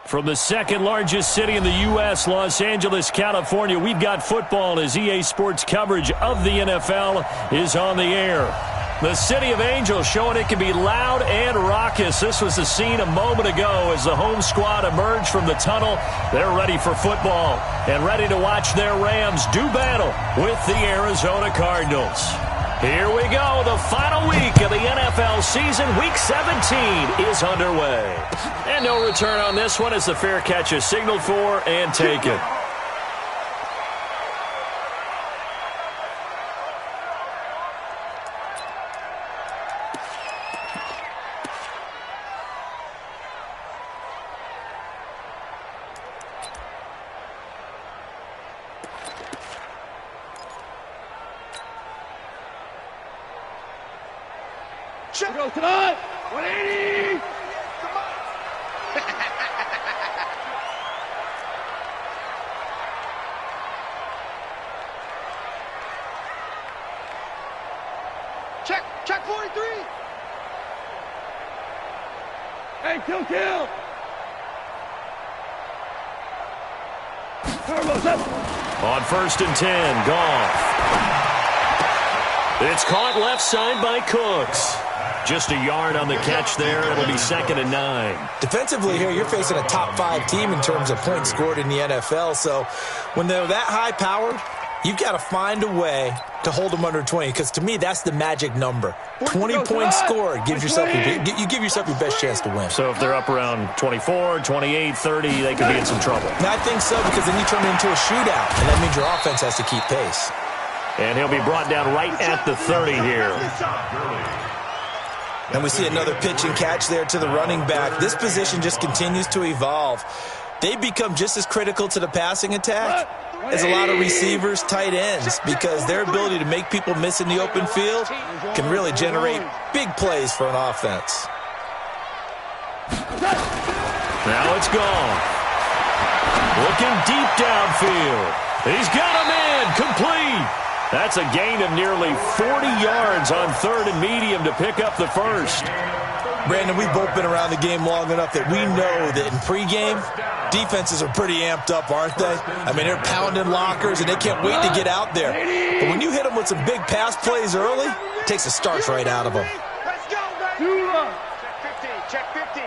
From the second largest city in the U.S., Los Angeles, California, we've got football as EA Sports coverage of the NFL is on the air. The City of Angels showing it can be loud and raucous. This was the scene a moment ago as the home squad emerged from the tunnel. They're ready for football and ready to watch their Rams do battle with the Arizona Cardinals. Here we go. The final week of the NFL season. Week 17 is underway. And no return on this one as the fair catch is signaled for and taken. Go tonight. 180. Check 43. Hey, kill. On 1st and 10, Goff. It's caught left side by Cooks. Just a yard on the catch there. It'll be 2nd and 9. Defensively here, you're facing a top-5 team in terms of points scored in the NFL. So when they're that high-powered, you've got to find a way to hold them under 20. Because to me, that's the magic number. 20 points scored gives yourself you give yourself your best chance to win. So if they're up around 24, 28, 30, they could be in some trouble. And I think so, because then you turn it into a shootout, and that means your offense has to keep pace. And he'll be brought down right at the 30 here. And we see another pitch and catch there to the running back. This position just continues to evolve. They become just as critical to the passing attack as a lot of receivers, tight ends, because their ability to make people miss in the open field can really generate big plays for an offense. Now it's gone. Looking deep downfield. He's got a man complete. That's a gain of nearly 40 yards on 3rd and medium to pick up the first. Brandon, we've both been around the game long enough that we know that in pregame, defenses are pretty amped up, aren't they? I mean, they're pounding lockers, and they can't wait to get out there. But when you hit them with some big pass plays early, it takes the starch right out of them. Let's go, baby. Check 50.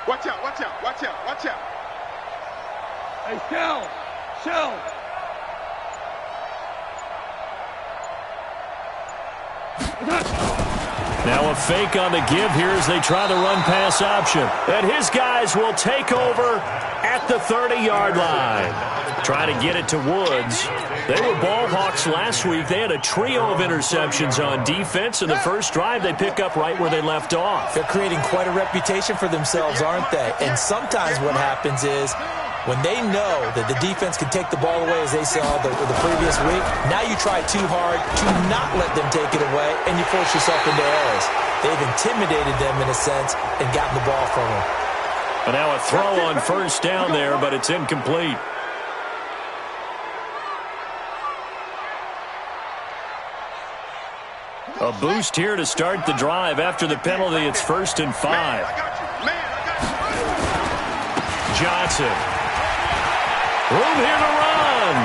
Watch out. Hey, Shell. Now a fake on the give here as they try the run-pass option. And his guys will take over at the 30-yard line. Try to get it to Woods. They were ball hawks last week. They had a trio of interceptions on defense. In the first drive, they pick up right where they left off. They're creating quite a reputation for themselves, aren't they? And sometimes what happens is when they know that the defense can take the ball away, as they saw the previous week, now you try too hard to not let them take it away, and you force yourself into errors. They've intimidated them in a sense and gotten the ball from them. And now a throw on 1st down there, but it's incomplete. A boost here to start the drive. After the penalty, it's 1st and 5. Johnson. Room here to run.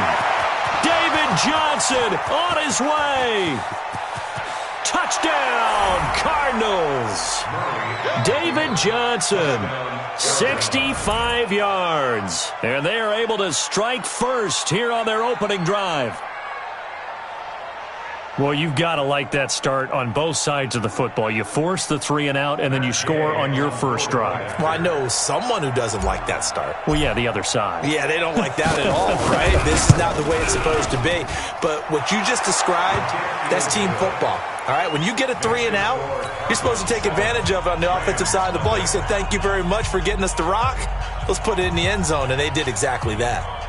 David Johnson on his way. Touchdown, Cardinals. David Johnson, 65 yards. And they are able to strike first here on their opening drive. Well, you've got to like that start on both sides of the football. You force the 3 and out, and then you score on your first drive. Well, I know someone who doesn't like that start. Well, yeah, the other side. Yeah, they don't like that at all, right? This is not the way it's supposed to be. But what you just described, that's team football. All right, when you get a 3 and out, you're supposed to take advantage of it on the offensive side of the ball. You said, thank you very much for getting us to rock. Let's put it in the end zone, and they did exactly that.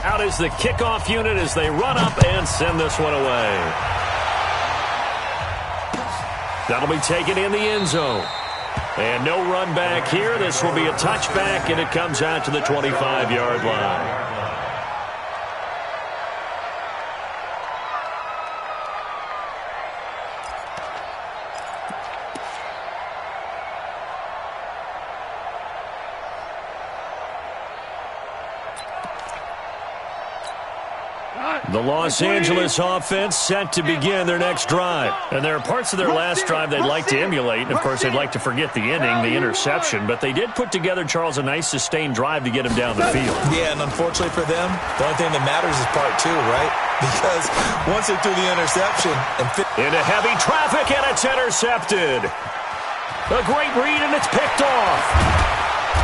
Out is the kickoff unit as they run up and send this one away. That'll be taken in the end zone. And no run back here. This will be a touchback, and it comes out to the 25-yard line. The Los Angeles offense set to begin their next drive. And there are parts of their last drive they'd like to emulate. And, of course, they'd like to forget the inning, the interception. But they did put together, Charles, a nice sustained drive to get him down the field. Yeah, and unfortunately for them, the only thing that matters is part two, right? Because once they threw the interception and into heavy traffic, and it's intercepted. A great read, and it's picked off.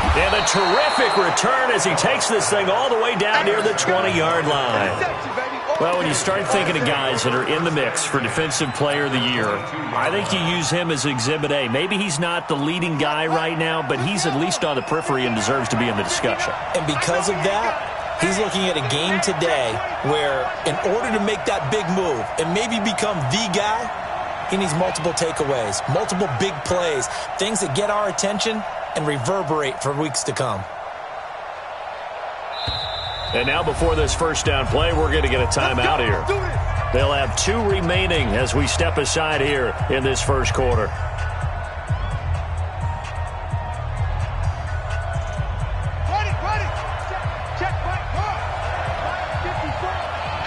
And a terrific return as he takes this thing all the way down near the 20-yard line. Well, when you start thinking of guys that are in the mix for Defensive Player of the Year, I think you use him as Exhibit A. Maybe he's not the leading guy right now, but he's at least on the periphery and deserves to be in the discussion. And because of that, he's looking at a game today where in order to make that big move and maybe become the guy, he needs multiple takeaways, multiple big plays, things that get our attention and reverberate for weeks to come. And now before this first down play, we're going to get a timeout here. They'll have 2 remaining as we step aside here in this first quarter.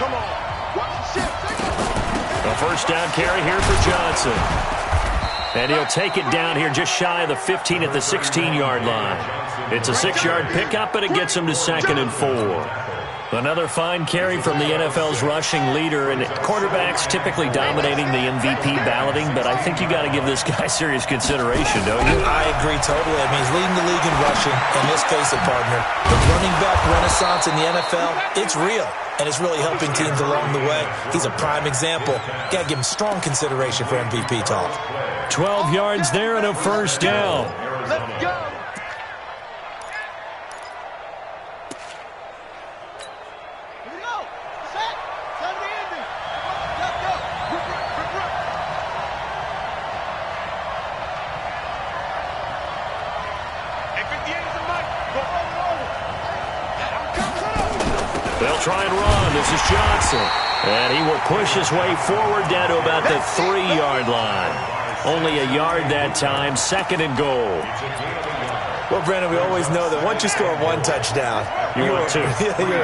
Come on. Watch the shift. A first down carry here for Johnson. And he'll take it down here just shy of the 15 at the 16-yard line. It's a 6-yard pickup, but it gets him to 2nd and 4. Another fine carry from the NFL's rushing leader, and quarterbacks typically dominating the MVP balloting, but I think you got to give this guy serious consideration, don't you? I agree totally. I mean, he's leading the league in rushing, and let's face it, partner, the running back renaissance in the NFL, it's real, and it's really helping teams along the way. He's a prime example. Got to give him strong consideration for MVP talk. 12 yards there and a first down. Let's go. They'll try and run. This is Johnson. And he will push his way forward down to about the 3-yard line. Only a yard that time, 2nd and goal. Well, Brandon, we always know that once you score 1 touchdown, you're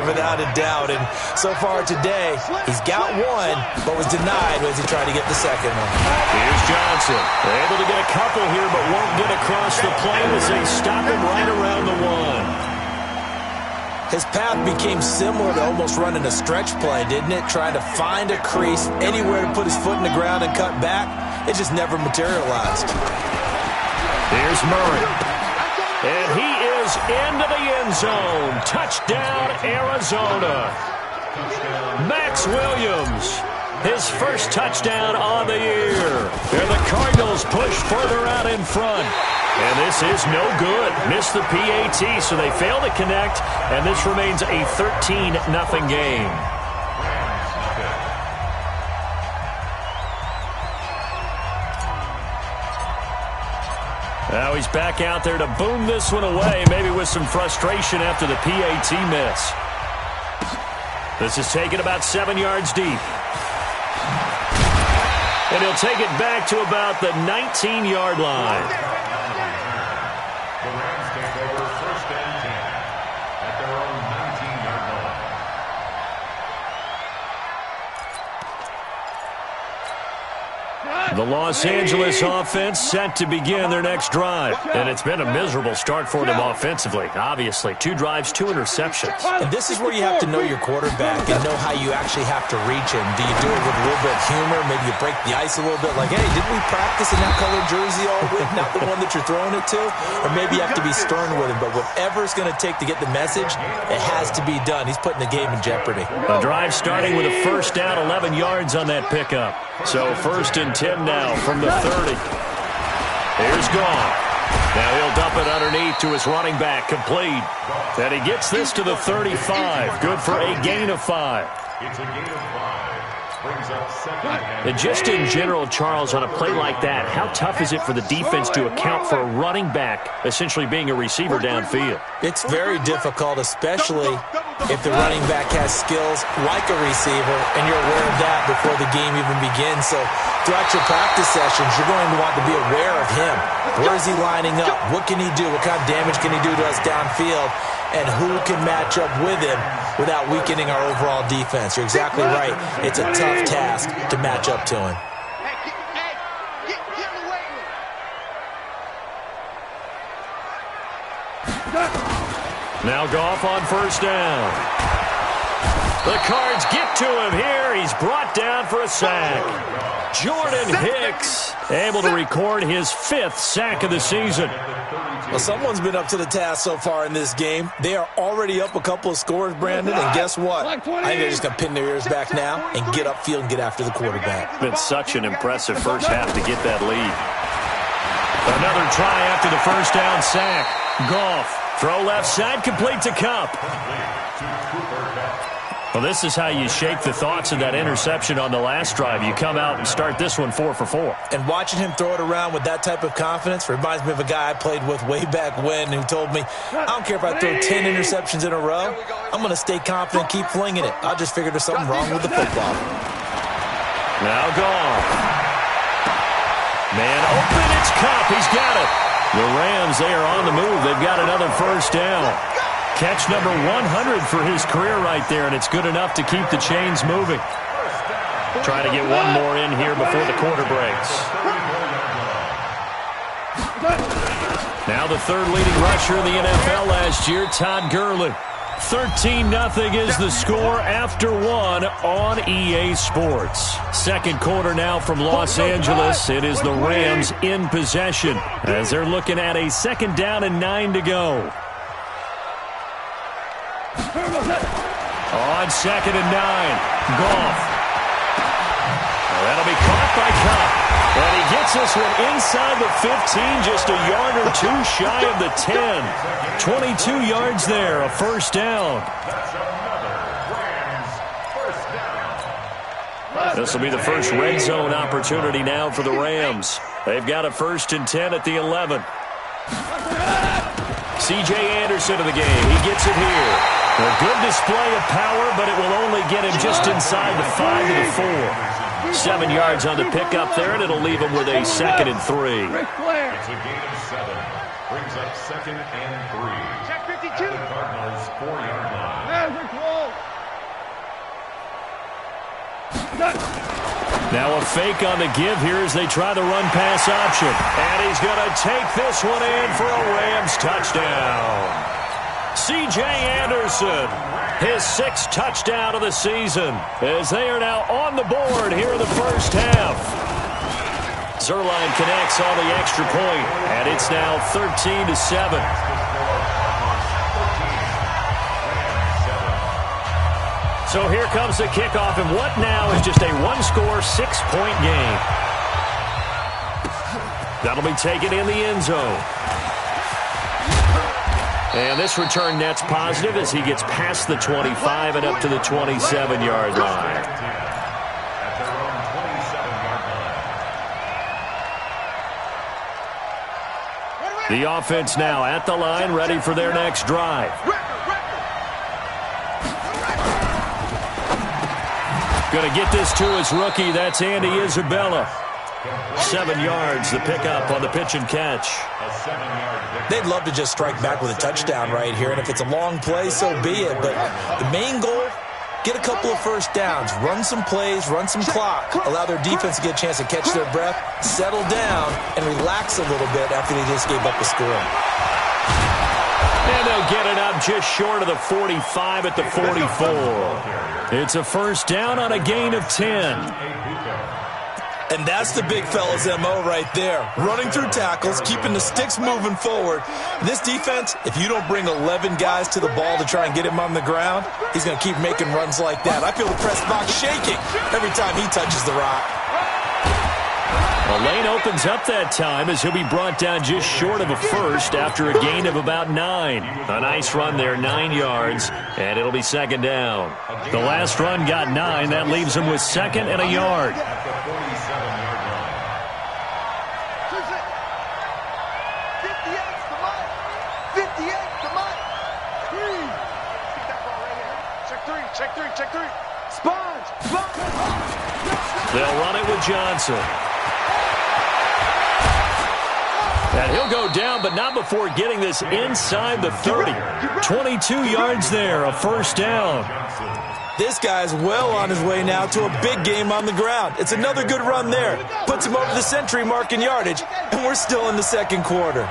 without a doubt. And so far today, he's got 1, but was denied as he tried to get the 2nd one. Here's Johnson. They're able to get a couple here, but won't get across the plane as they stop him right around the 1. His path became similar to almost running a stretch play, didn't it? Trying to find a crease, anywhere to put his foot in the ground and cut back. It just never materialized. Here's Murray. And he is into the end zone. Touchdown, Arizona. Max Williams, his first touchdown on the year. And the Cardinals push further out in front. And this is no good. Missed the PAT, so they fail to connect, and this remains a 13-0 game. Now he's back out there to boom this one away, maybe with some frustration after the PAT miss. This is taken about 7 yards deep. And he'll take it back to about the 19-yard line. The Rams take over 1st and 10 at their own 19-yard line. The Los Angeles offense set to begin their next drive. And it's been a miserable start for them offensively. Obviously, 2 drives, 2 interceptions. And this is where you have to know your quarterback and know how you actually have to reach him. Do you do it with a little bit of humor? Maybe you break the ice a little bit like, hey, didn't we practice in that colored jersey all week? Not the one that you're throwing it to? Or maybe you have to be stern with him. But whatever it's going to take to get the message, it has to be done. He's putting the game in jeopardy. A drive starting with a first down, 11 yards on that pickup. So 1st and 10 now from the 30. Here's Goff. Now he'll dump it underneath to his running back, complete. And he gets this to the 35. Good for a gain of 5. It's a gain of 5. Brings up 2nd. And just in general, Charles, on a play like that, how tough is it for the defense to account for a running back essentially being a receiver downfield? It's very difficult, especially if the running back has skills like a receiver, and you're aware of that before the game even begins. So throughout your practice sessions, you're going to want to be aware of him. Where is he lining up? What can he do? What kind of damage can he do to us downfield? And who can match up with him without weakening our overall defense? You're exactly right. It's a tough task to match up to him. Now Goff on first down. The Cards get to him here. He's brought down for a sack. Jordan Hicks able to record his 5th sack of the season. Well, someone's been up to the task so far in this game. They are already up a couple of scores, Brandon, and guess what? I think they're just going to pin their ears back now and get upfield and get after the quarterback. Been such an impressive first half to get that lead. Another try after the first down sack. Goff. Throw left side, complete to Kupp. Well, this is how you shake the thoughts of that interception on the last drive. You come out and start this one 4 for 4. And watching him throw it around with that type of confidence reminds me of a guy I played with way back when who told me, I don't care if I throw 10 interceptions in a row. I'm going to stay confident, keep flinging it. I just figured there's something wrong with the football. Now Goff. Man open, it's Kupp. He's got it. The Rams, they are on the move. They've got another first down. Catch number 100 for his career right there, and it's good enough to keep the chains moving. Trying to get one more in here before the quarter breaks. Now the 3rd leading rusher in the NFL last year, Todd Gurley. 13-0 is the score after 1 on EA Sports. Second quarter now from Los Angeles. It is the Rams in possession as they're looking at a 2nd down and 9 to go. On 2nd and 9, Goff. That'll be caught by Kupp. And he gets this one inside the 15, just a yard or 2 shy of the 10. 22 yards there, a first down. This will be the first red zone opportunity now for the Rams. They've got a 1st and 10 at the 11. C.J. Anderson in the game. He gets it here. A good display of power, but it will only get him just inside the 5 to the 4. 7 yards on the pickup there, and it'll leave him with a 2nd and 3. It's a gain of 7. Brings up 2nd and 3. Check 52. At the Cardinals' 4-yard line. Now a fake on the give here as they try the run-pass option. And he's going to take this one in for a Rams touchdown. C.J. Anderson, his 6th touchdown of the season, as they are now on the board here in the first half. Zerline connects on the extra point, and it's now 13-7. So here comes the kickoff, and what now is just a 1-score, 6-point game. That'll be taken in the end zone. And this return net's positive as he gets past the 25 and up to the 27-yard line. The offense now at the line, ready for their next drive. Going to get this to his rookie. That's Andy Isabella. 7 yards, the pickup on the pitch and catch. They'd love to just strike back with a touchdown right here, and if it's a long play, so be it. But the main goal, get a couple of first downs, run some plays, run some clock, allow their defense to get a chance to catch their breath, settle down, and relax a little bit after they just gave up a score. And they'll get it up just short of the 45 at the 44. It's a first down on a gain of 10. And that's the big fella's M.O. right there. Running through tackles, keeping the sticks moving forward. This defense, if you don't bring 11 guys to the ball to try and get him on the ground, he's going to keep making runs like that. I feel the press box shaking every time he touches the rock. The lane opens up that time as he'll be brought down just short of a first after a gain of about 9. A nice run there, 9 yards, and it'll be 2nd down. The last run got 9. That leaves him with 2nd and a yard. check three. Sponge. They'll run it with Johnson. And he'll go down, but not before getting this inside the 30. 22 yards there, a first down. This guy's well on his way now to a big game on the ground. It's another good run there. Puts him over the century mark in yardage, and we're still in the second quarter.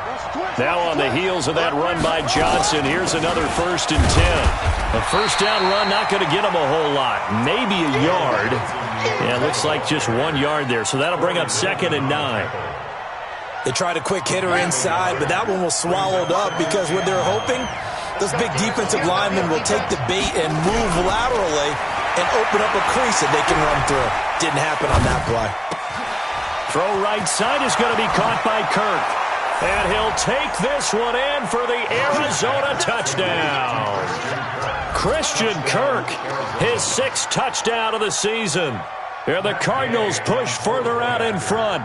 Now on the heels of that run by Johnson, here's another 1st and 10. A first down run, not going to get him a whole lot. Maybe a yard. Yeah, it looks like just 1 yard there, so that'll bring up 2nd and 9. They tried a quick hitter inside, but that one was swallowed up because what they're hoping, those big defensive linemen will take the bait and move laterally and open up a crease that they can run through. Didn't happen on that play. Throw right side is going to be caught by Kirk. And he'll take this one in for the Arizona touchdown. Christian Kirk, his 6th touchdown of the season. And the Cardinals push further out in front.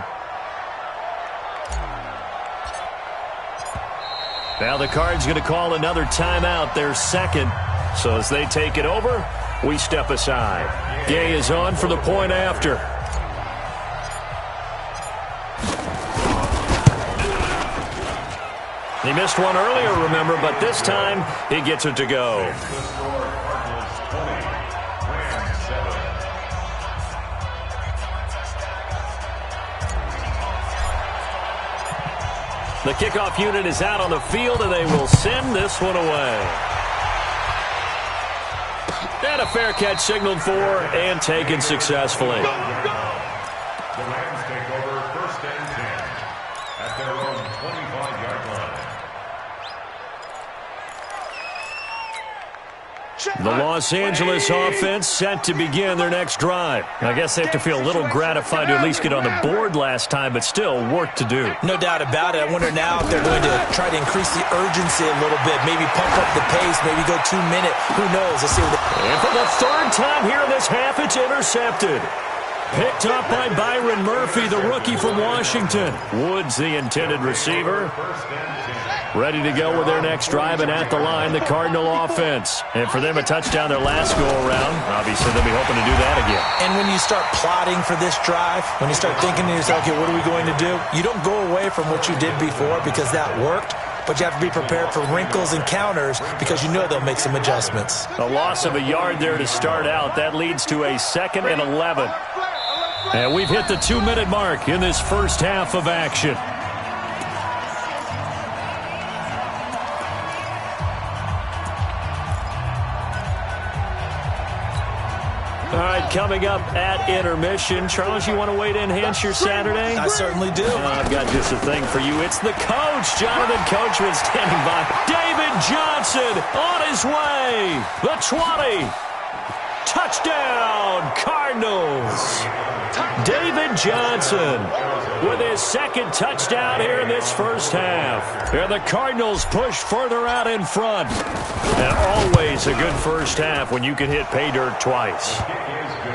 Now the Cards going to call another timeout, their 2nd. So as they take it over, we step aside. Gay is on for the point after. He missed one earlier, remember, but this time he gets it to go. The kickoff unit is out on the field, and they will send this one away. And a fair catch signaled for and taken successfully. The Rams take over 1st and 10 at their own 25-yard line. The Los Angeles offense set to begin their next drive. I guess they have to feel a little gratified to at least get on the board last time, but still work to do. No doubt about it. I wonder now if they're going to try to increase the urgency a little bit, maybe pump up the pace, maybe go 2 minute. Who knows? Let's see what and for the 3rd time here in this half, it's intercepted. Picked up by Byron Murphy, the rookie from Washington. Woods, the intended receiver. Ready to go with their next drive, and at the line, the Cardinal offense. And for them, a touchdown their last go-around. Obviously, they'll be hoping to do that again. And when you start plotting for this drive, when you start thinking to yourself, okay, what are we going to do? You don't go away from what you did before because that worked, but you have to be prepared for wrinkles and counters because you know they'll make some adjustments. A loss of a yard there to start out. That leads to a 2nd and 11. And we've hit the 2-minute mark in this first half of action. All right, coming up at intermission. Charles, you want to wait to enhance your Saturday? I certainly do. I've got just a thing for you. It's the coach, Jonathan Coachman, standing by. David Johnson on his way. The 20. Touchdown, Cardinals. David Johnson with his 2nd touchdown here in this first half. And the Cardinals push further out in front. And always a good first half when you can hit pay dirt twice.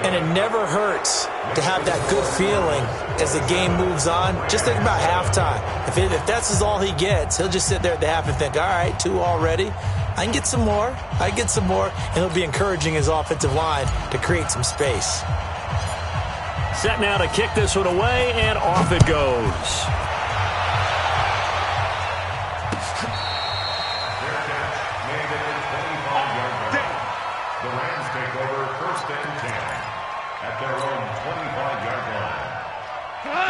And it never hurts to have that good feeling as the game moves on. Just think about halftime. If that's all he gets, he'll just sit there at the half and think, all right, 2 already. I can get some more. And he'll be encouraging his offensive line to create some space. Set now to kick this one away, and off it goes. The Rams take over 1st and 10 at their own 25-yard line.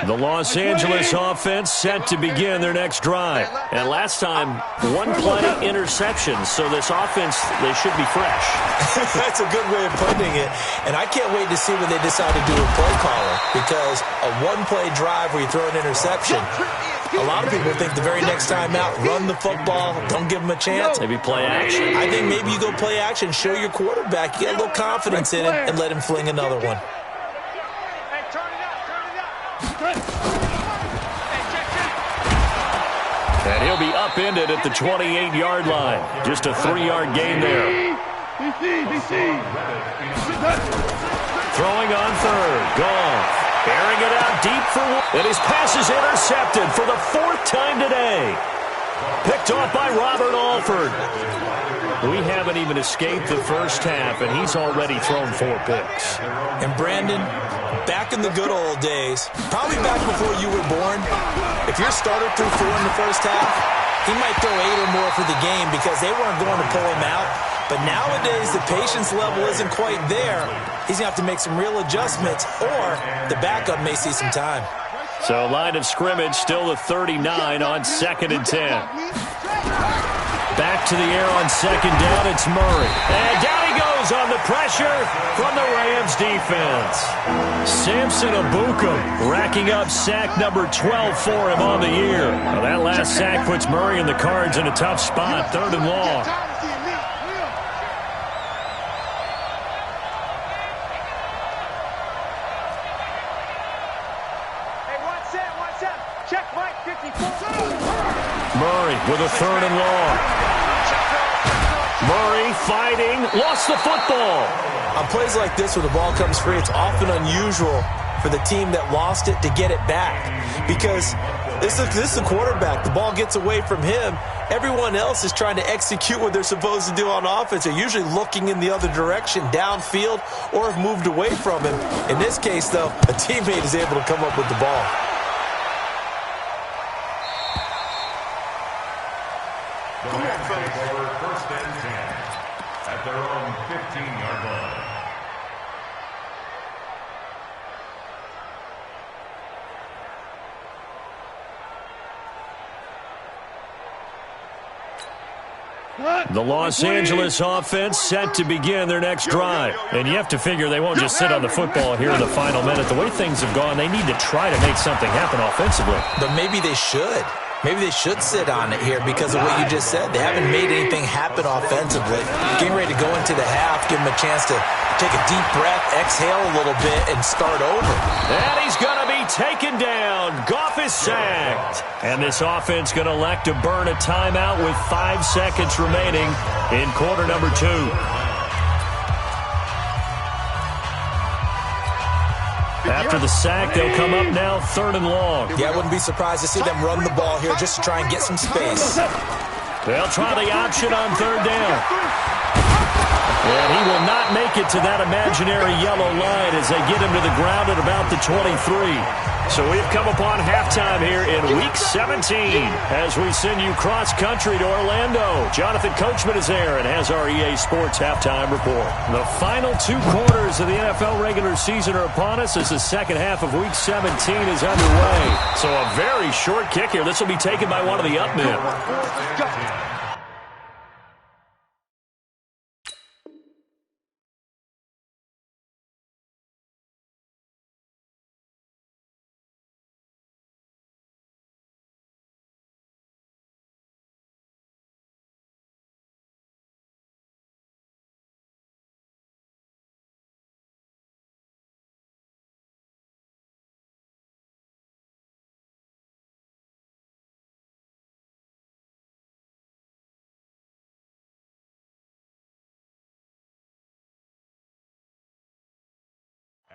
The Los Angeles offense set to begin their next drive. And last time, 1 play interception. So this offense, they should be fresh. That's a good way of putting it. And I can't wait to see what they decide to do with play caller. Because a 1-play drive where you throw an interception, a lot of people think the very next time out, run the football, don't give them a chance. Maybe play action. I think maybe you go play action, show your quarterback, get a little confidence in it, and let him fling another one. And he'll be upended at the 28-yard line. Just a 3-yard gain there. Throwing on 3rd. Goff. Airing it out deep for one. And his pass is intercepted for the 4th time today. Picked off by Robert Alford. We haven't even escaped the first half, and he's already thrown 4 picks. And Brandon, back in the good old days, probably back before you were born, if your starter threw 4 in the first half, he might throw 8 or more for the game because they weren't going to pull him out. But nowadays, the patience level isn't quite there. He's going to have to make some real adjustments, or the backup may see some time. So line of scrimmage still the 39 on 2nd and 10. Back to the air on 2nd down, it's Murray. And down he goes on the pressure from the Rams defense. Samson Abukum racking up sack number 12 for him on the year. Well, that last sack puts Murray and the Cards in a tough spot, 3rd and long. Murray with a 3rd and long. Murray fighting, lost the football. On plays like this where the ball comes free, it's often unusual for the team that lost it to get it back. Because this is the quarterback. The ball gets away from him. Everyone else is trying to execute what they're supposed to do on offense. They're usually looking in the other direction, downfield, or have moved away from him. In this case, though, a teammate is able to come up with the ball. The Rams take over 1st and 10 at their own 15-yard line. The Los Angeles offense set to begin their next drive. And you have to figure they won't just sit on the football here in the final minute. The way things have gone, they need to try to make something happen offensively. But maybe they should. Maybe they should sit on it here because of what you just said. They haven't made anything happen offensively. Getting ready to go into the half, give them a chance to take a deep breath, exhale a little bit, and start over. And he's going to be taken down. Goff is sacked. And this offense going to elect to burn a timeout with 5 seconds remaining in quarter number 2. After the sack, they'll come up now 3rd and long. Yeah, I wouldn't be surprised to see them run the ball here just to try and get some space. They'll try the option on 3rd down. And he will not make it to that imaginary yellow line as they get him to the ground at about the 23. So we've come upon halftime here in Week 17 as we send you cross-country to Orlando. Jonathan Coachman is there and has our EA Sports halftime report. The final 2 quarters of the NFL regular season are upon us as the second half of Week 17 is underway. So a very short kick here. This will be taken by one of the up men.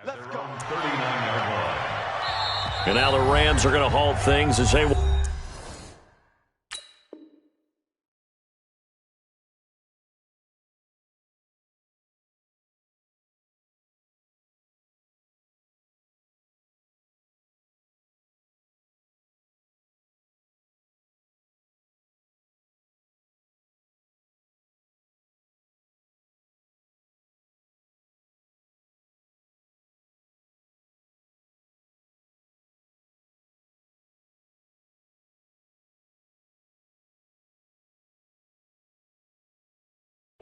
Let's go. 39-yard line. And now the Rams are going to halt things as they...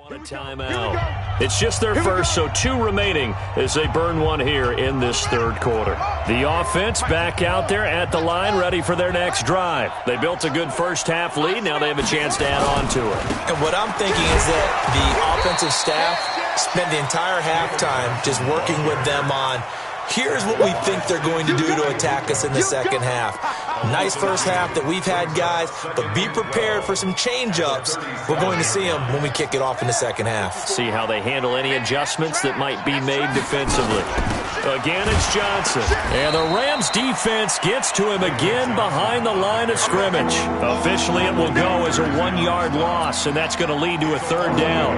A timeout. It's just their first, so 2 remaining as they burn one here in this 3rd quarter. The offense back out there at the line, ready for their next drive. They built a good first half lead. Now they have a chance to add on to it. And what I'm thinking is that the offensive staff spent the entire halftime just working with them on, here's what we think they're going to do to attack us in the second half. Nice first half that we've had, guys, but be prepared for some change-ups. We're going to see them when we kick it off in the second half. See how they handle any adjustments that might be made defensively. Again, it's Johnson. And the Rams defense gets to him again behind the line of scrimmage. Officially, it will go as a 1-yard loss, and that's going to lead to a 3rd down.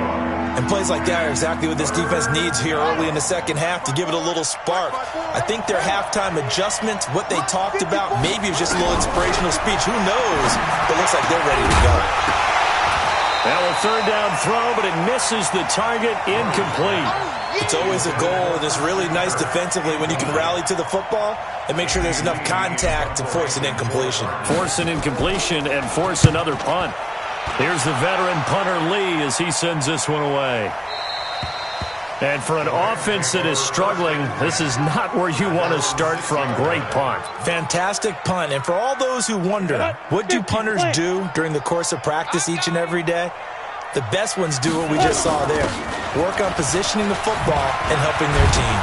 And plays like that are exactly what this defense needs here early in the second half to give it a little spark. I think their halftime adjustments, what they talked about, maybe it was just a little inspirational speech. Who knows? But it looks like they're ready to go. Now a 3rd down throw, but it misses the target, incomplete. It's always a goal, and it's really nice defensively when you can rally to the football and make sure there's enough contact to force an incompletion. Force an incompletion and force another punt. Here's the veteran punter Lee as he sends this one away. And for an offense that is struggling, this is not where you want to start from. Great punt. Fantastic punt. And for all those who wonder, what do punters do during the course of practice each and every day? The best ones do what we just saw there. Work on positioning the football and helping their team.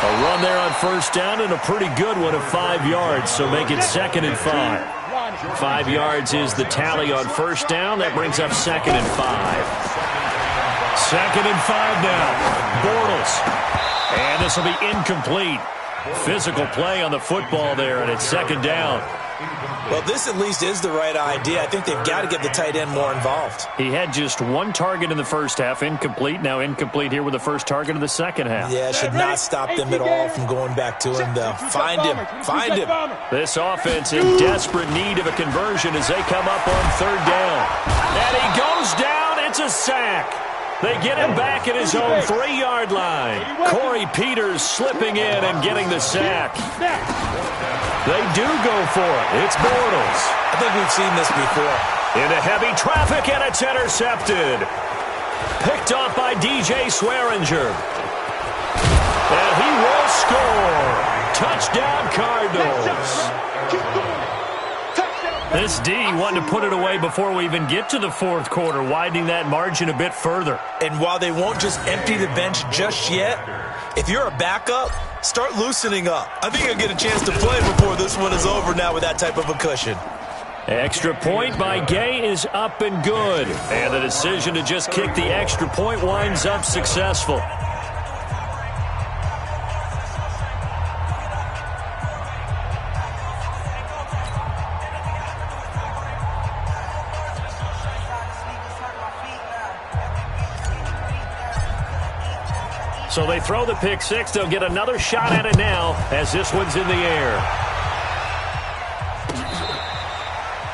A run there on 1st down and a pretty good one of 5 yards, so make it 2nd and 5. 5 yards is the tally on 1st down. That brings up 2nd and 5. 2nd and 5 now. Bortles. And this will be incomplete. Physical play on the football there, and it's 2nd down. Well, this at least is the right idea. I think they've got to get the tight end more involved. He had just 1 target in the 1st half, incomplete. Now incomplete here with the 1st target of the 2nd half. Yeah, should not stop them at all from going back to him, though. Find him. Find him. This offense in desperate need of a conversion as they come up on 3rd down. And he goes down. It's a sack. They get him back at his own 3-yard line. Corey Peters slipping in and getting the sack. They do go for it. It's Bortles. I think we've seen this before. Into heavy traffic, and it's intercepted. Picked off by DJ Swearinger. And he will score. Touchdown, Cardinals. This D wanted to put it away before we even get to the 4th quarter, widening that margin a bit further. And while they won't just empty the bench just yet, if you're a backup, start loosening up. I think you'll get a chance to play before this one is over now with that type of a cushion. Extra point by Gay is up and good. And the decision to just kick the extra point winds up successful. So they throw the pick 6. They'll get another shot at it now as this one's in the air.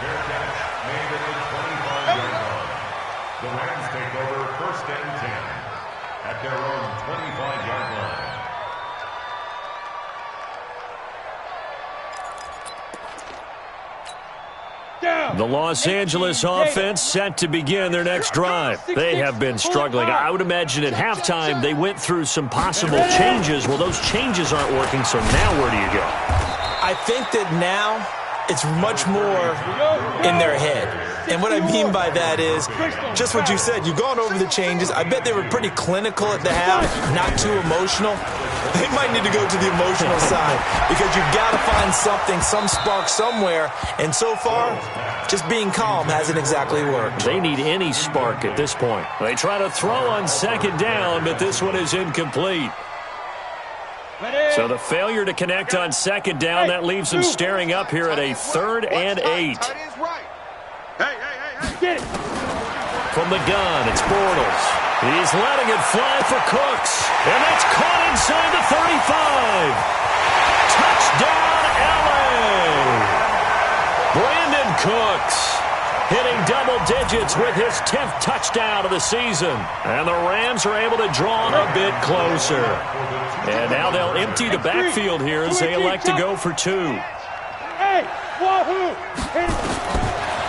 Fair catch made at the 25-yard line. The Rams take over 1st and 10 at their own 25-yard line. The Los Angeles offense set to begin their next drive. They have been struggling. I would imagine at halftime they went through some possible changes. Well, those changes aren't working, so now where do you go? I think that now it's much more in their head. And what I mean by that is just what you said. You've gone over the changes. I bet they were pretty clinical at the half, not too emotional. They might need to go to the emotional side because you've got to find something, some spark somewhere. And so far, just being calm hasn't exactly worked. They need any spark at this point. They try to throw on 2nd down, but this one is incomplete. So the failure to connect on 2nd down, that leaves them staring up here at a 3rd and 8. From the gun, it's Bortles. He's letting it fly for Cooks. And that's caught inside the 35. Touchdown, L.A. Brandon Cooks hitting double digits with his 10th touchdown of the season. And the Rams are able to draw a bit closer. And now they'll empty the backfield here as they elect to go for 2.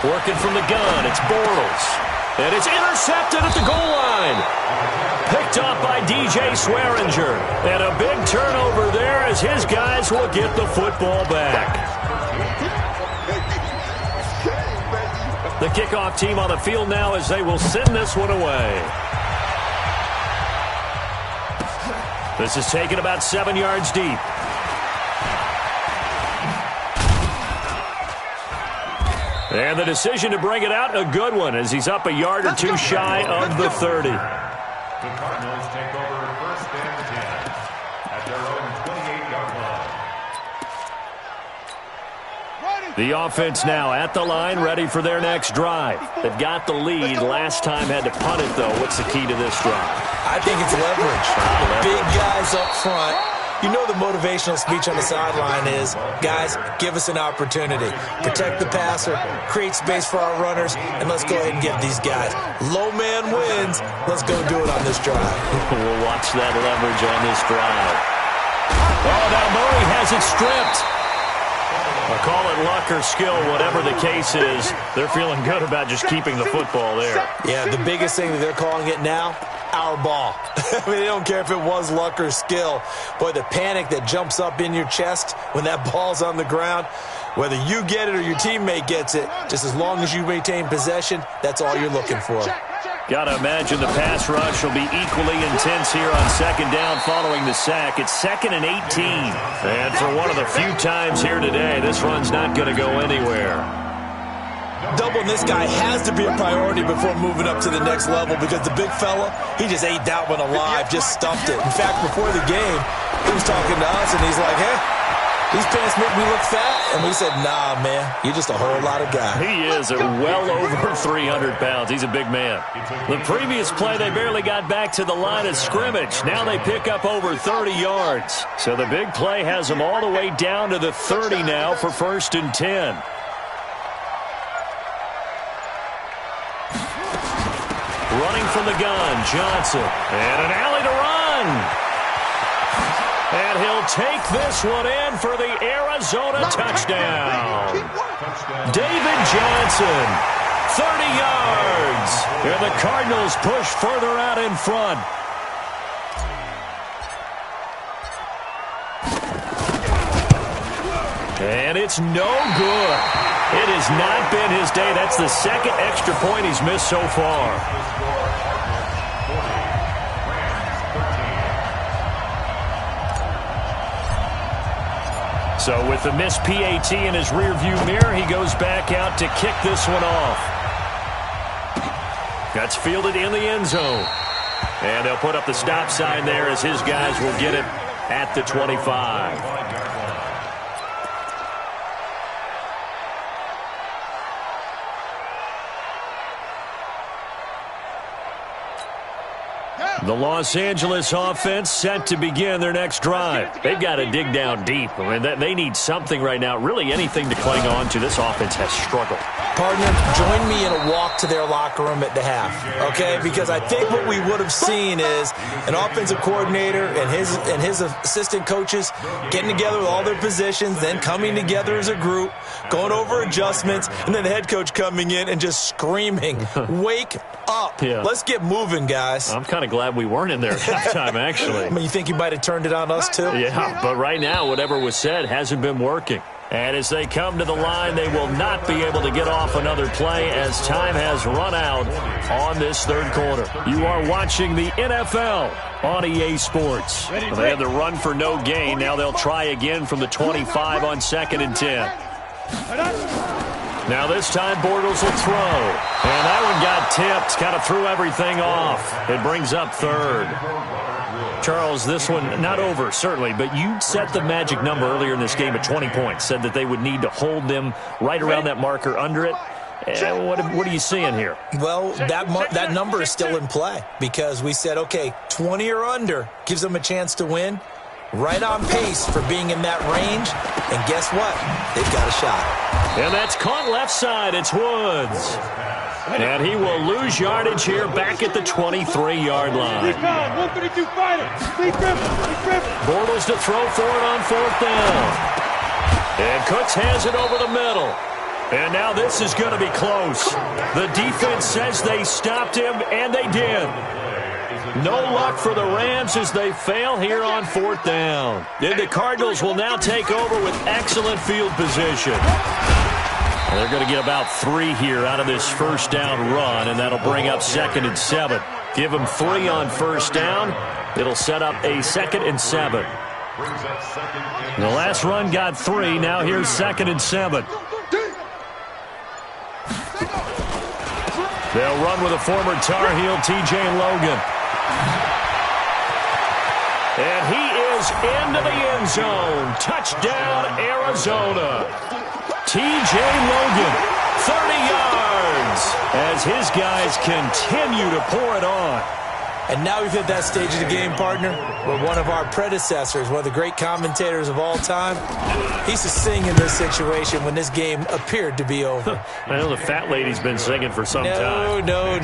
Working from the gun, it's Bortles. And it's intercepted at the goal line. Picked off by DJ Swearinger. And a big turnover there as his guys will get the football back. The kickoff team on the field now as they will send this one away. This is taken about 7 yards deep. And the decision to bring it out, a good one, as he's up a yard or 2 shy of the 30. The Cardinals take over 1st and 10 at their own 28-yard line. The offense now at the line, ready for their next drive. They've got the lead. Last time had to punt it, though. What's the key to this drive? I think it's leverage. Big guys up front. You know the motivational speech on the sideline is, guys, give us an opportunity. Protect the passer, create space for our runners, and let's go ahead and get these guys. Low man wins. Let's go do it on this drive. We'll watch that leverage on this drive. Oh, now Murray has it stripped. I'll call it luck or skill, whatever the case is. They're feeling good about just keeping the football there. Yeah, the biggest thing that they're calling it now, our ball. I mean, they don't care if it was luck or skill. Boy, the panic that jumps up in your chest when that ball's on the ground, whether you get it or your teammate gets it, just as long as you maintain possession, that's all you're looking for. Got to imagine the pass rush will be equally intense here on second down following the sack. It's 2nd and 18. And for one of the few times here today, this run's not going to go anywhere. Doubling this guy has to be a priority before moving up to the next level because the big fella, he just ate that one alive, just stuffed it. In fact, before the game, he was talking to us, and he's like, hey, these pants make me look fat. And we said, nah, man, you're just a whole lot of guy. He is at well over 300 pounds. He's a big man. The previous play, they barely got back to the line of scrimmage. Now they pick up over 30 yards. So the big play has them all the way down to the 30 now for 1st and 10. Running from the gun, Johnson. And an alley to run. And he'll take this one in for the Arizona touchdown. David Johnson, 30 yards. And the Cardinals push further out in front. And it's no good. It has not been his day. That's the 2nd extra point he's missed so far. So with the missed PAT in his rearview mirror, he goes back out to kick this one off. That's fielded in the end zone. And they'll put up the stop sign there as his guys will get it at the 25. The Los Angeles offense set to begin their next drive. They've got to dig down deep. I mean, they need something right now, really anything to cling on to. This offense has struggled. Partner, join me in a walk to their locker room at the half, okay? Because I think what we would have seen is an offensive coordinator and his assistant coaches getting together with all their positions, then coming together as a group, going over adjustments, and then the head coach coming in and just screaming, wake up. Yeah. Let's get moving, guys. I'm kind of glad we weren't in there at halftime, actually. I mean, you think you might have turned it on us, too? Yeah, but right now, whatever was said hasn't been working. And as they come to the line, they will not be able to get off another play as time has run out on this third quarter. You are watching the NFL on EA Sports. They had the run for no gain. Now they'll try again from the 25 on 2nd and 10. Now this time Bortles will throw. And that one got tipped, kind of threw everything off. It brings up 3rd. Charles, this one not over, certainly, but you set the magic number earlier in this game at 20 points, said that they would need to hold them right around that marker under it. What are you seeing here? Well, that number is still in play because we said, okay, 20 or under gives them a chance to win. Right on pace for being in that range. And guess what? They've got a shot. And that's caught left side. It's Woods. And he will lose yardage here back at the 23-yard line. Bortles to throw for it on 4th down. And Cooks has it over the middle. And now this is going to be close. The defense says they stopped him, and they did. No luck for the Rams as they fail here on 4th down. And the Cardinals will now take over with excellent field position. They're going to get about 3 here out of this first down run, and that'll bring up 2nd and 7. Give them 3 on first down. It'll set up a 2nd and 7. The last run got 3. Now here's 2nd and 7. They'll run with a former Tar Heel, T.J. Logan. And he is goes into the end zone. Touchdown, Arizona. T.J. Logan, 30 yards, as his guys continue to pour it on. And now we've hit that stage of the game, partner, where one of our predecessors, one of the great commentators of all time, he used to sing in this situation when this game appeared to be over. I know the fat lady's been singing for some time. No,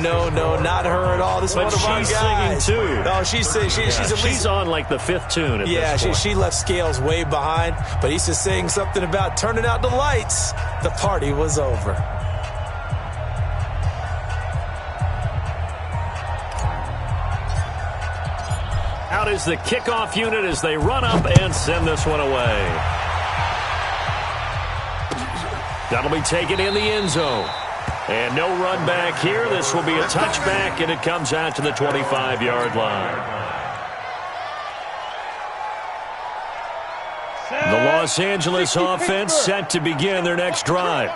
not her at all. This is one of our guys. But she's singing, too. No, she's at least... She's on, like, the 5th tune at this point. She left Scales way behind, but he used to sing something about turning out the lights. The party was over. Out is the kickoff unit as they run up and send this one away. That'll be taken in the end zone. And no run back here. This will be a touchback, and it comes out to the 25-yard line. The Los Angeles offense set to begin their next drive.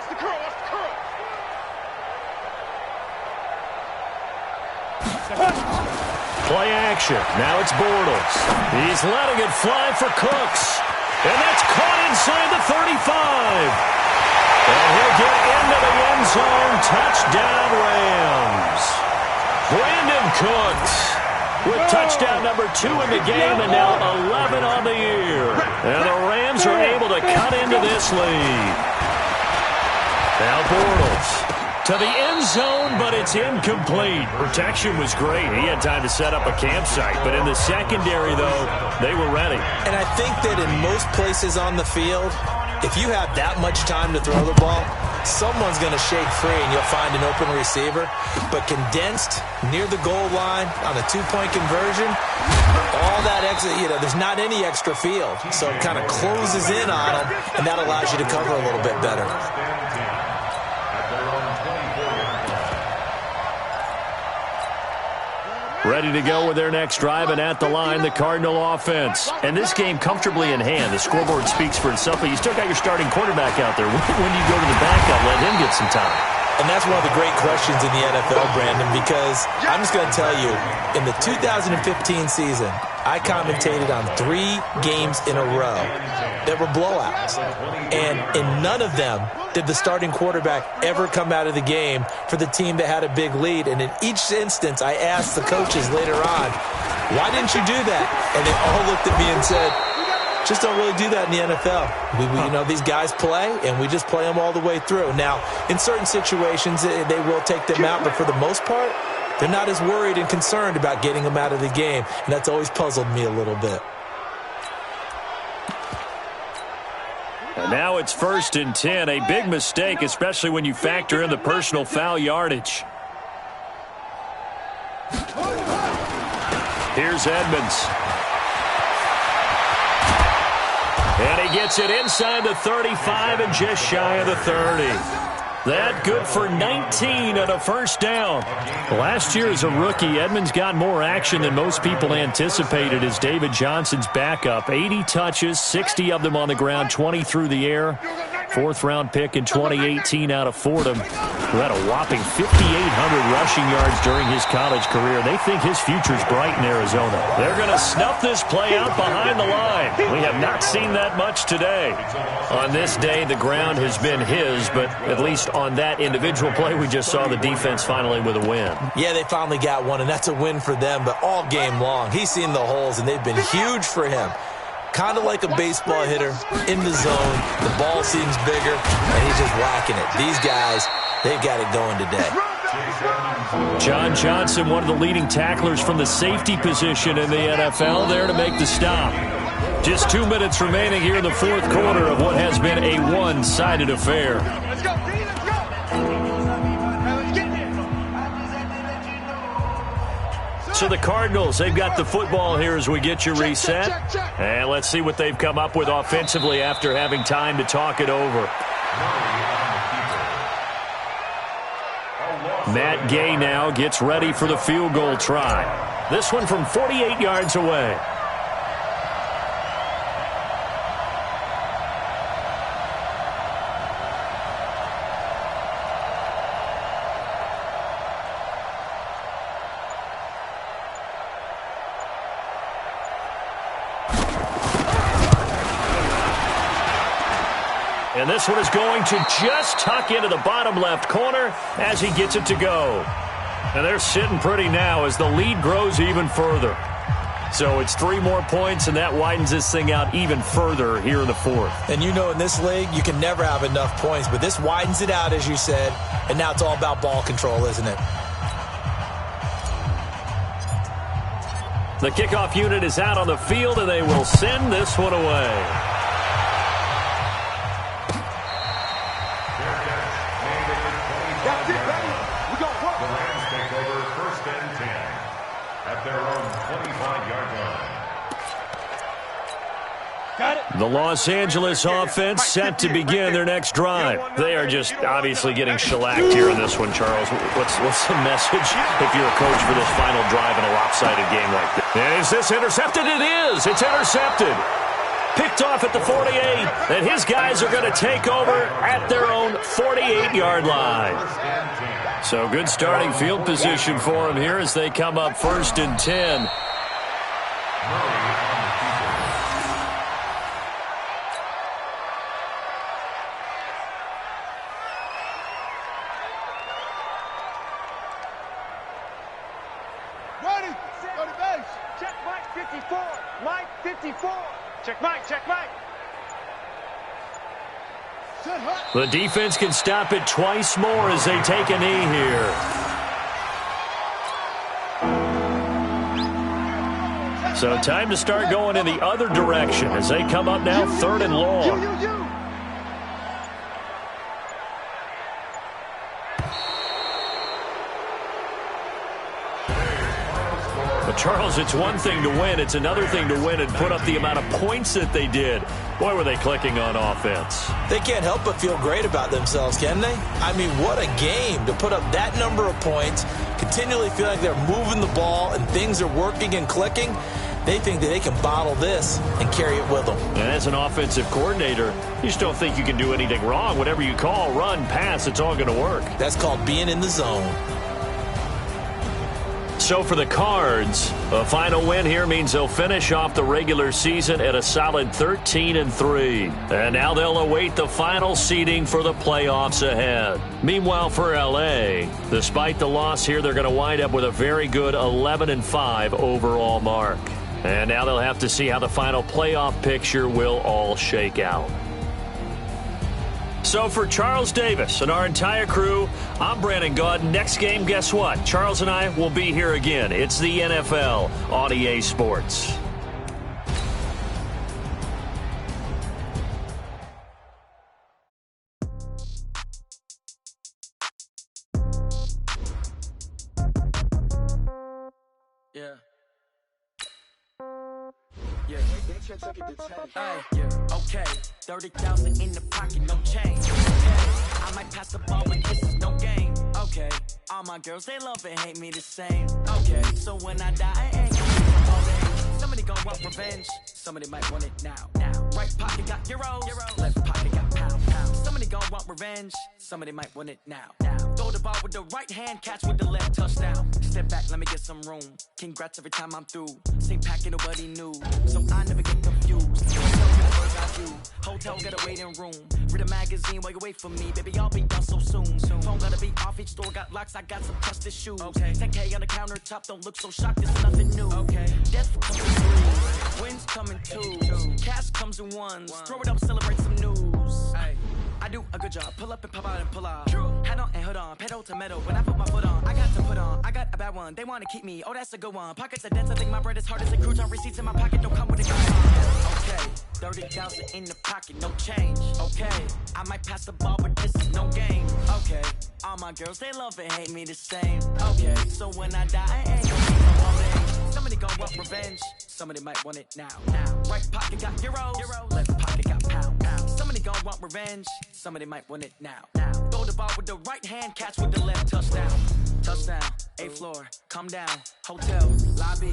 Play action. Now it's Bortles. He's letting it fly for Cooks. And that's caught inside the 35. And he'll get into the end zone. Touchdown, Rams. Brandon Cooks with touchdown number 2 in the game and now 11 on the year. And the Rams are able to cut into this lead. Now Bortles to the end zone, but it's incomplete. Protection was great. He had time to set up a campsite, but in the secondary, though, they were ready. And I think that in most places on the field, if you have that much time to throw the ball, someone's going to shake free and you'll find an open receiver. But condensed near the goal line on a 2-point conversion, all that extra, there's not any extra field. So it kind of closes in on them, and that allows you to cover a little bit better. Ready to go with their next drive, and at the line, the Cardinal offense. And this game comfortably in hand. The scoreboard speaks for itself, but you still got your starting quarterback out there. When do you go to the backup, let him get some time? And that's one of the great questions in the NFL, Brandon, because I'm just going to tell you, in the 2015 season, I commentated on 3 games in a row that were blowouts. And in none of them did the starting quarterback ever come out of the game for the team that had a big lead. And in each instance, I asked the coaches later on, why didn't you do that? And they all looked at me and said, just don't really do that in the NFL. These guys play, and we just play them all the way through. Now, in certain situations, they will take them out, but for the most part, they're not as worried and concerned about getting them out of the game, and that's always puzzled me a little bit. And now it's 1st and 10, a big mistake, especially when you factor in the personal foul yardage. Here's Edmonds. And he gets it inside the 35 and just shy of the 30. That good for 19 on a first down. Last year as a rookie, Edmonds got more action than most people anticipated as David Johnson's backup. 80 touches, 60 of them on the ground, 20 through the air. 4th-round pick in 2018 out of Fordham, who had a whopping 5,800 rushing yards during his college career. They think his future's bright in Arizona. They're going to snuff this play out behind the line. We have not seen that much today. On this day, the ground has been his, but at least on that individual play, we just saw the defense finally with a win. Yeah, they finally got one, and that's a win for them, but all game long, he's seen the holes, and they've been huge for him. Kind of like a baseball hitter in the zone. The ball seems bigger, and he's just whacking it. These guys, they've got it going today. John Johnson, one of the leading tacklers from the safety position in the NFL, there to make the stop. Just 2 minutes remaining here in the 4th quarter of what has been a one-sided affair. Let's go, D, let's go. Let's get there. So the Cardinals, they've got the football here as we get you reset. And let's see what they've come up with offensively after having time to talk it over. Matt Gay now gets ready for the field goal try. This one from 48 yards away. And this one is going to just tuck into the bottom left corner as he gets it to go. And they're sitting pretty now as the lead grows even further. So it's 3 more points, and that widens this thing out even further here in the fourth. And you know in this league, you can never have enough points, but this widens it out, as you said, and now it's all about ball control, isn't it? The kickoff unit is out on the field, and they will send this one away. That's it, baby. We got work. The Rams take over 1st and 10 at their own 25-yard line. Got it. The Los Angeles offense set to begin their next drive. They are just obviously getting shellacked here in this one, Charles. What's the message if you're a coach for this final drive in a lopsided game like this? And is this intercepted? It is. It's intercepted. Picked off at the 48, and his guys are going to take over at their own 48-yard line. So good starting field position for them here as they come up 1st and 10. Ready. Go to base. Check Mike 54. Mike 54. Check Mike. Check Mike. Set hut. The defense can stop it twice more as they take a knee here. So time to start going in the other direction as they come up now 3rd and long. You. But Charles, it's one thing to win. It's another thing to win and put up the amount of points that they did. Boy, were they clicking on offense. They can't help but feel great about themselves, can they? I mean, what a game to put up that number of points, continually feel like they're moving the ball and things are working and clicking. They think that they can bottle this and carry it with them. And as an offensive coordinator, you just don't think you can do anything wrong. Whatever you call, run, pass, it's all going to work. That's called being in the zone. So for the Cards, a final win here means they'll finish off the regular season at a solid 13-3. And now they'll await the final seeding for the playoffs ahead. Meanwhile, for L.A., despite the loss here, they're going to wind up with a very good 11-5 overall mark. And now they'll have to see how the final playoff picture will all shake out. So for Charles Davis and our entire crew, I'm Brandon Gaud. Next game, guess what? Charles and I will be here again. It's the NFL on EA Sports. Yeah. Okay. 30,000 in the pocket, no change. Okay. I might pass the ball, but this is no game. Okay. All my girls, they love and hate me the same. Okay. So when I die, I ain't gonna be all day. Somebody gon' want revenge. Somebody might want it now. Right pocket got euros. Left pocket got pound. Somebody gon' want revenge. Somebody might want it now. Throw the ball with the right hand, catch with the left, touchdown. Step back, let me get some room. Congrats every time I'm through. Same packet, nobody knew. So I never get confused. Hotel got a waiting room. Read a magazine while you wait for me. Baby, I'll be done so soon. Phone gotta be off, each store got locks. I got some trusted shoes. Okay. 10K on the countertop, don't look so shocked. It's nothing new. Okay. Death comes in threes. Wins come in twos. Cash comes in ones. Throw it up, celebrate some news. Ay. I do a good job. Pull up and pop out and pull off. Hat on and hood on. Pedal to metal. When I put my foot on, I got to put on. I got a bad one. They want to keep me. Oh, that's a good one. Pockets are dense. I think my bread is hard as a crouton. Receipts in my pocket don't come with a gun. Okay. 30,000 in the pocket, no change. Okay. I might pass the ball, but this is no game. Okay. All my girls, they love and hate me the same. Okay. So when I die, I ain't gonna be no all day. Somebody gon' want revenge. Somebody might want it now. Right pocket got euros. Left pocket got pound. Somebody gon' want revenge. Somebody might want it now. Throw the ball with the right hand, catch with the left, touchdown. Touchdown, 8th floor, come down. Hotel, lobby.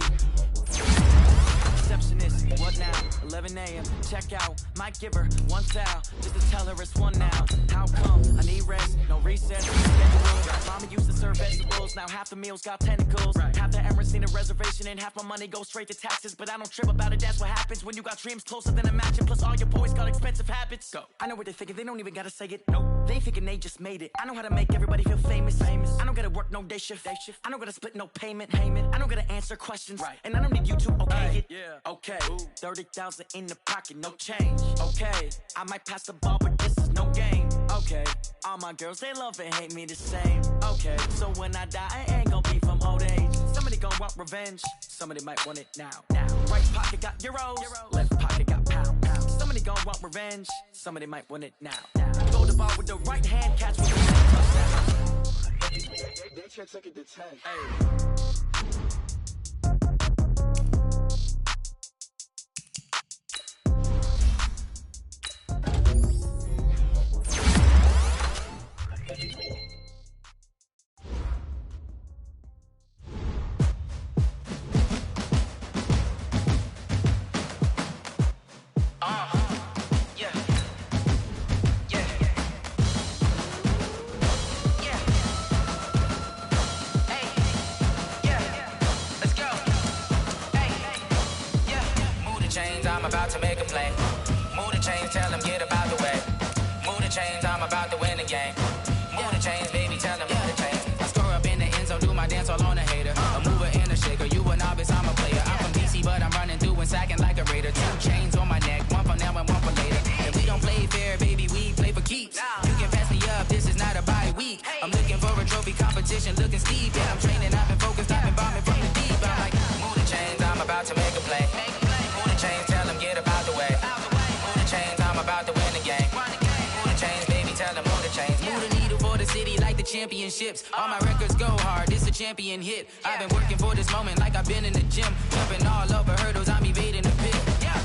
Receptionist, what now? 11 7 a.m. Check out, might give her one foul just to tell her it's one now. How come? I need rest, no recess, schedule. Mama used to serve vegetables, now half the meals got tentacles. Half the Emirates need a reservation and half my money goes straight to taxes. But I don't trip about it, that's what happens when you got dreams closer than a matching. Plus all your boys got expensive habits. Go. I know what they're thinking, they don't even gotta say it. Nope. They thinking they just made it. I know how to make everybody feel famous. I don't gotta work no day shift. I don't gotta split no payment. I don't gotta answer questions. And I don't need you to okay it. Yeah. Okay. 30,000 in the pocket, no change. Okay. I might pass the ball, but this is no game. Okay. All my girls, they love and hate me the same. Okay. So when I die, I ain't gonna be from old age. Somebody gon' want revenge. Somebody might want it now. Right pocket got euros. Left pocket got pounds. Somebody gon' want revenge. Somebody might want it now. Go the ball with the right hand, catch with the left touchdown. They can't take it to 10. Hey. I'm about to make a play. Move the chains, tell them get about the way. Move the chains, I'm about to win the game. Move the chains, baby, tell them move the chains. I score up in the end zone, do my dance all on a hater. A mover and a shaker, you a novice, I'm a player. I'm from DC, but I'm running through and sacking like a raider. 2 chains on my neck, one for now and one for later. And we don't play fair, baby, we play for keeps. You can pass me up, this is not a bye week. I'm looking for a trophy competition, looking steep. Yeah, I'm training, I've been focused, I've been bombing from the deep. I'm like, move the chains, I'm about to make a play. Move the chains, tell them get about the way. Move the chains, I'm about to win the game. Move the chains, baby, tell them move the chains. Move the needle for the city like the championships. All my records go hard, this a champion hit. I've been working for this moment like I've been in the gym. Jumping all over hurdles, I'm evading the pit.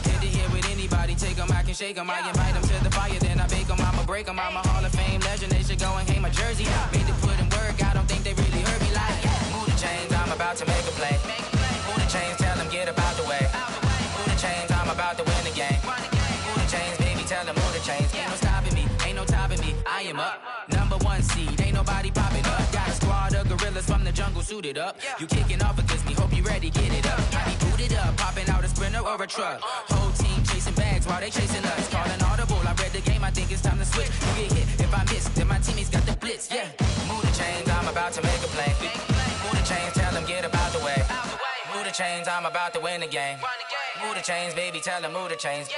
Hit to here with anybody, take them, I can shake them. I invite them to the fire, then I bake them, I'ma break them. I'm a Hall of Fame legend, they should go and hang my jersey. Made to put in work, I don't think they really heard me like. Move the chains, I'm about to make a play. Move the chains, tell them get about the way. Move the chains, I'm about to win the game. Move the chains, baby, tell them move the chains. Ain't no stopping me, ain't no topping me. I am up, #1 seed, ain't nobody popping up. Got a squad of gorillas from the jungle suited up. You kicking off against me, hope you ready, get it up. I be booted up, popping out a sprinter or a truck. Whole team chasing bags while they chasing us. Calling audible, I read the game, I think it's time to switch. You get hit, if I miss, then my teammates got the blitz, yeah. Move the chains, I'm about to make a play. Move the chains, tell them get about the way. Move the chains, I'm about to win the game. Move the chains, baby, tell them move the chains.